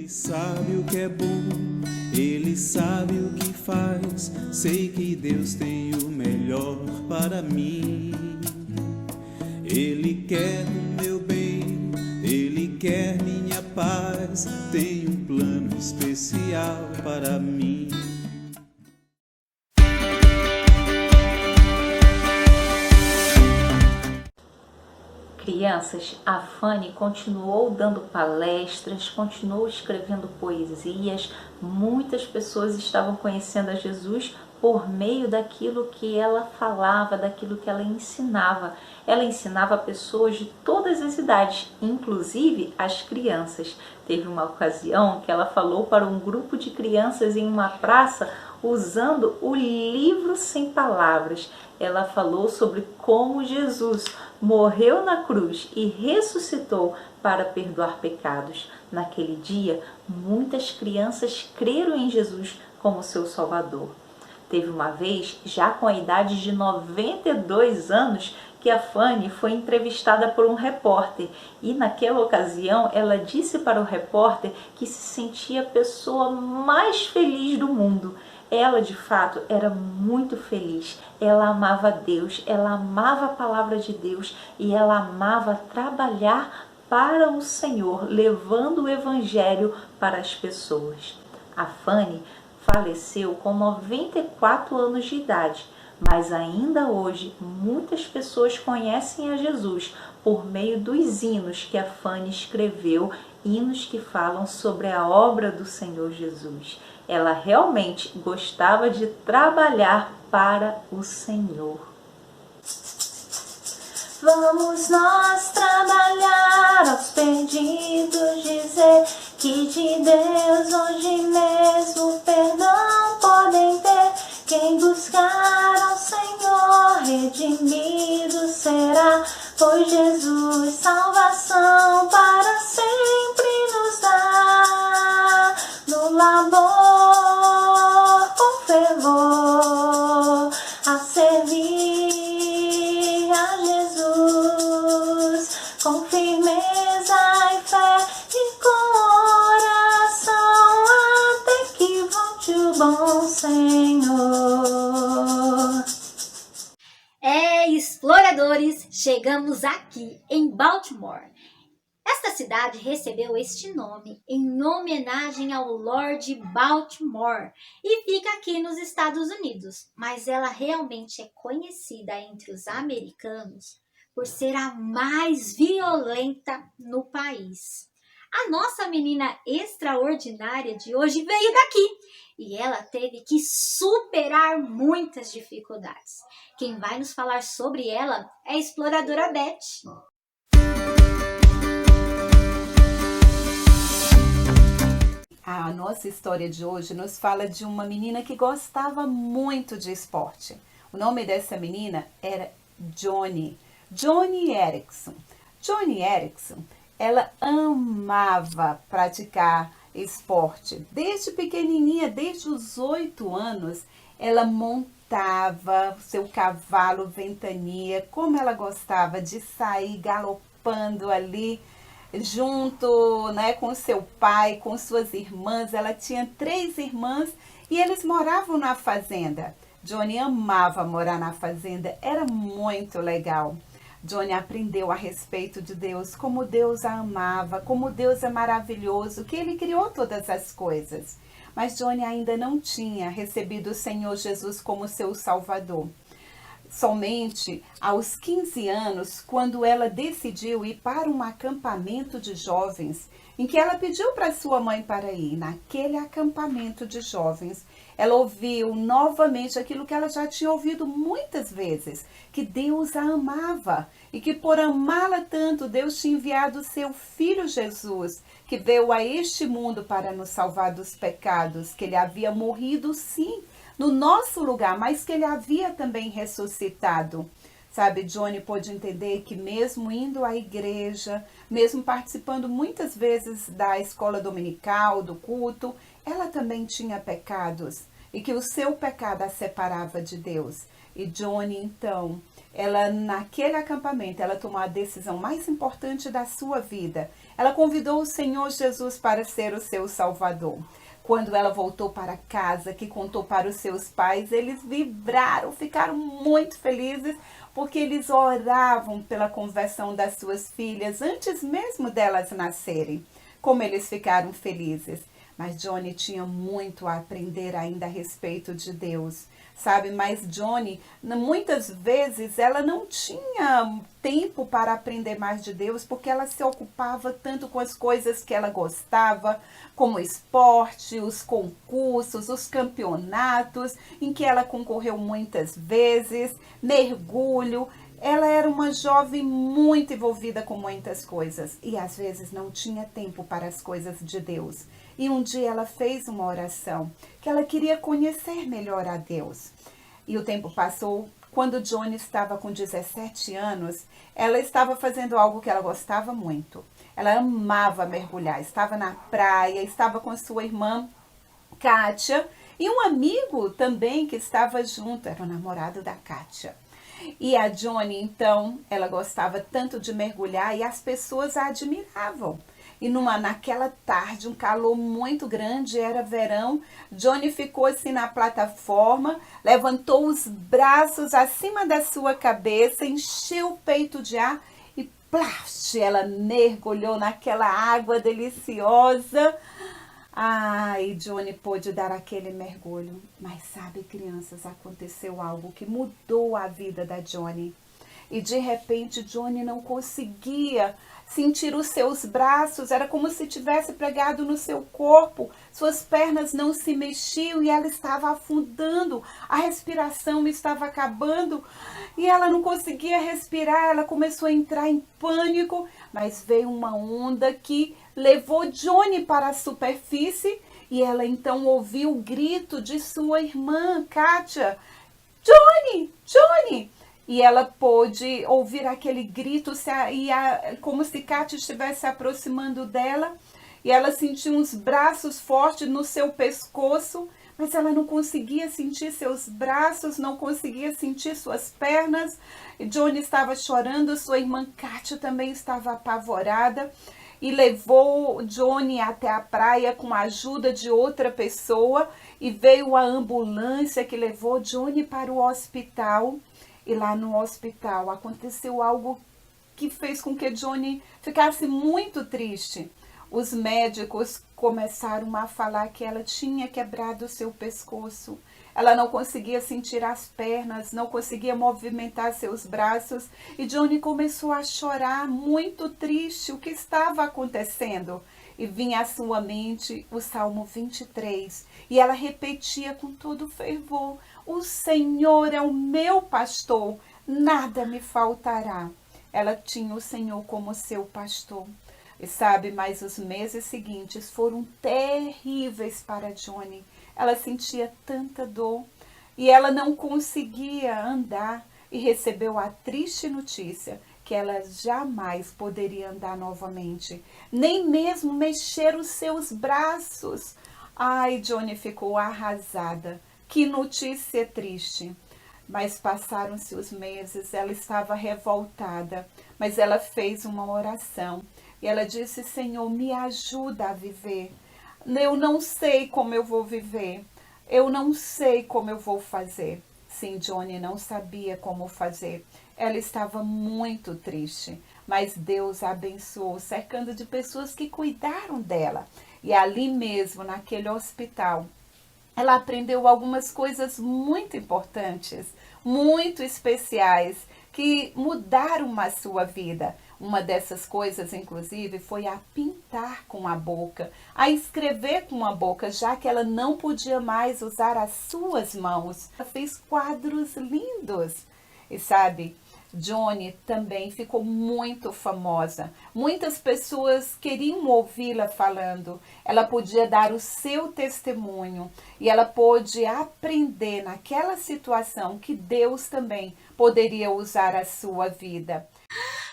Ele sabe o que é bom, Ele sabe o que faz. Sei que Deus tem o melhor para mim. Ele quer o meu bem, Ele quer minha paz. Tem um plano especial para mim. Crianças, a Fanny continuou dando palestras, continuou escrevendo poesias. Muitas pessoas estavam conhecendo a Jesus por meio daquilo que ela falava, daquilo que ela ensinava. Ela ensinava pessoas de todas as idades, inclusive as crianças. Teve uma ocasião que ela falou para um grupo de crianças em uma praça usando o livro Sem Palavras. Ela falou sobre como Jesus morreu na cruz e ressuscitou para perdoar pecados. Naquele dia, muitas crianças creram em Jesus como seu Salvador. Teve uma vez, já com a idade de 92 anos, que a Fanny foi entrevistada por um repórter e naquela ocasião ela disse para o repórter que se sentia a pessoa mais feliz do mundo. Ela de fato era muito feliz, ela amava Deus, ela amava a palavra de Deus e ela amava trabalhar para o Senhor, levando o Evangelho para as pessoas. A Fanny faleceu com 94 anos de idade, mas ainda hoje muitas pessoas conhecem a Jesus por meio dos hinos que a Fanny escreveu, hinos que falam sobre a obra do Senhor Jesus. Ela realmente gostava de trabalhar para o Senhor. Vamos nós trabalhar aos perdidos, dizer que de Deus hoje mesmo perdão podem ter. Quem buscar ao Senhor redimido será, pois Jesus salvação para sempre nos dá. No labor com fervor a servir a Jesus, com firmeza e fé e com oração, até que volte o bom Senhor. Exploradores, chegamos aqui em Baltimore. Esta cidade recebeu este nome em homenagem ao Lord Baltimore e fica aqui nos Estados Unidos, mas ela realmente é conhecida entre os americanos por ser a mais violenta no país. A nossa menina extraordinária de hoje veio daqui e ela teve que superar muitas dificuldades. Quem vai nos falar sobre ela é a exploradora Beth. A nossa história de hoje nos fala de uma menina que gostava muito de esporte. O nome dessa menina era Joni Eareckson. Joni Eareckson, ela amava praticar esporte. Desde pequenininha, desde os 8 anos, ela montava seu cavalo ventania. Como ela gostava de sair galopando ali, junto, com seu pai, com suas irmãs. Ela tinha 3 irmãs e eles moravam na fazenda. Joni amava morar na fazenda, era muito legal. Joni aprendeu a respeito de Deus, como Deus a amava, como Deus é maravilhoso, que Ele criou todas as coisas. Mas Joni ainda não tinha recebido o Senhor Jesus como seu Salvador. Somente aos 15 anos, quando ela decidiu ir para um acampamento de jovens, em que ela pediu para sua mãe para ir. Naquele acampamento de jovens, ela ouviu novamente aquilo que ela já tinha ouvido muitas vezes, que Deus a amava e que por amá-la tanto, Deus tinha enviado o seu Filho Jesus, que veio a este mundo para nos salvar dos pecados, que ele havia morrido sim, no nosso lugar, mas que ele havia também ressuscitado. Sabe, Joni pôde entender que mesmo indo à igreja, mesmo participando muitas vezes da escola dominical, do culto, ela também tinha pecados e que o seu pecado a separava de Deus. E Joni, então, ela naquele acampamento, ela tomou a decisão mais importante da sua vida. Ela convidou o Senhor Jesus para ser o seu Salvador. Quando ela voltou para casa, que contou para os seus pais, eles vibraram, ficaram muito felizes, porque eles oravam pela conversão das suas filhas antes mesmo delas nascerem. Como eles ficaram felizes. Mas Johnny tinha muito a aprender ainda a respeito de Deus, sabe? Mas Johnny, muitas vezes, ela não tinha tempo para aprender mais de Deus, porque ela se ocupava tanto com as coisas que ela gostava, como o esporte, os concursos, os campeonatos, em que ela concorreu muitas vezes, mergulho. Ela era uma jovem muito envolvida com muitas coisas e às vezes não tinha tempo para as coisas de Deus. E um dia ela fez uma oração que ela queria conhecer melhor a Deus. E o tempo passou. Quando Johnny estava com 17 anos, ela estava fazendo algo que ela gostava muito. Ela amava mergulhar, estava na praia, estava com sua irmã Kátia e um amigo também que estava junto, era o namorado da Kátia. E a Johnny, então, ela gostava tanto de mergulhar e as pessoas a admiravam. E naquela tarde, um calor muito grande, era verão, Johnny ficou assim na plataforma, levantou os braços acima da sua cabeça, encheu o peito de ar e plast, ela mergulhou naquela água deliciosa. Ai, Johnny pôde dar aquele mergulho. Mas sabe, crianças, aconteceu algo que mudou a vida da Johnny. E de repente, Johnny não conseguia sentir os seus braços, era como se tivesse pregado no seu corpo. Suas pernas não se mexiam e ela estava afundando. A respiração estava acabando e ela não conseguia respirar. Ela começou a entrar em pânico, mas veio uma onda que levou Johnny para a superfície e ela então ouviu o grito de sua irmã, Kátia. Johnny! Johnny! E ela pôde ouvir aquele grito como se Kátia estivesse se aproximando dela. E ela sentiu uns braços fortes no seu pescoço, mas ela não conseguia sentir seus braços, não conseguia sentir suas pernas. E Johnny estava chorando, sua irmã Kátia também estava apavorada. E levou Johnny até a praia com a ajuda de outra pessoa. E veio a ambulância que levou Johnny para o hospital. E lá no hospital aconteceu algo que fez com que Johnny ficasse muito triste. Os médicos começaram a falar que ela tinha quebrado o seu pescoço. Ela não conseguia sentir as pernas, não conseguia movimentar seus braços. E Johnny começou a chorar, muito triste, o que estava acontecendo. E vinha à sua mente o Salmo 23. E ela repetia com todo fervor: o Senhor é o meu pastor, nada me faltará. Ela tinha o Senhor como seu pastor. E sabe, mas os meses seguintes foram terríveis para Johnny. Ela sentia tanta dor e ela não conseguia andar e recebeu a triste notícia que ela jamais poderia andar novamente, nem mesmo mexer os seus braços. Ai, Johnny ficou arrasada. Que notícia triste. Mas passaram-se os meses, ela estava revoltada, mas ela fez uma oração. E ela disse: Senhor, me ajuda a viver. Eu não sei como eu vou viver. Eu não sei como eu vou fazer. Sim, Johnny não sabia como fazer. Ela estava muito triste, mas Deus a abençoou, cercando de pessoas que cuidaram dela. E ali mesmo, naquele hospital, ela aprendeu algumas coisas muito importantes, muito especiais, que mudaram a sua vida. Uma dessas coisas, inclusive, foi a pintar com a boca, a escrever com a boca, já que ela não podia mais usar as suas mãos. Ela fez quadros lindos. E sabe, Johnny também ficou muito famosa. Muitas pessoas queriam ouvi-la falando. Ela podia dar o seu testemunho e ela pôde aprender naquela situação que Deus também poderia usar a sua vida.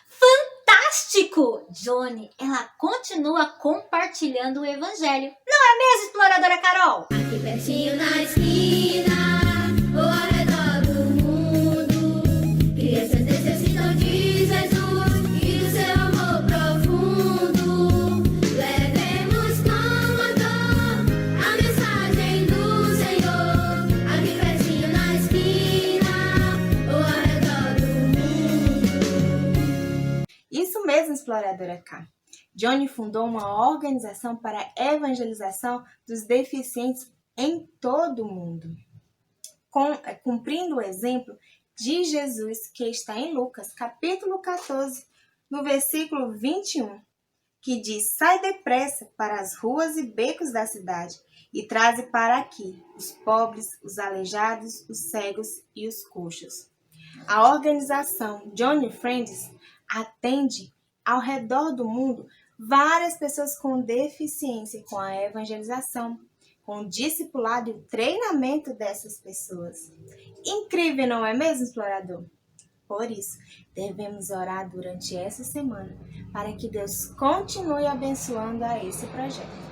Fantástico! Johnny, ela continua compartilhando o evangelho. Não é mesmo, exploradora Carol? Aqui pertinho na esquina, ou ao redor do mundo, crianças necessitam de Jesus e do seu amor profundo. exploradora K. Johnny fundou uma organização para a evangelização dos deficientes em todo o mundo, cumprindo o exemplo de Jesus que está em Lucas, capítulo 14, no versículo 21, que diz: sai depressa para as ruas e becos da cidade e traze para aqui os pobres, os aleijados, os cegos e os coxos. A organização Johnny Friends atende ao redor do mundo várias pessoas com deficiência com a evangelização, com o discipulado e o treinamento dessas pessoas. Incrível, não é mesmo, explorador? Por isso, devemos orar durante essa semana para que Deus continue abençoando a esse projeto.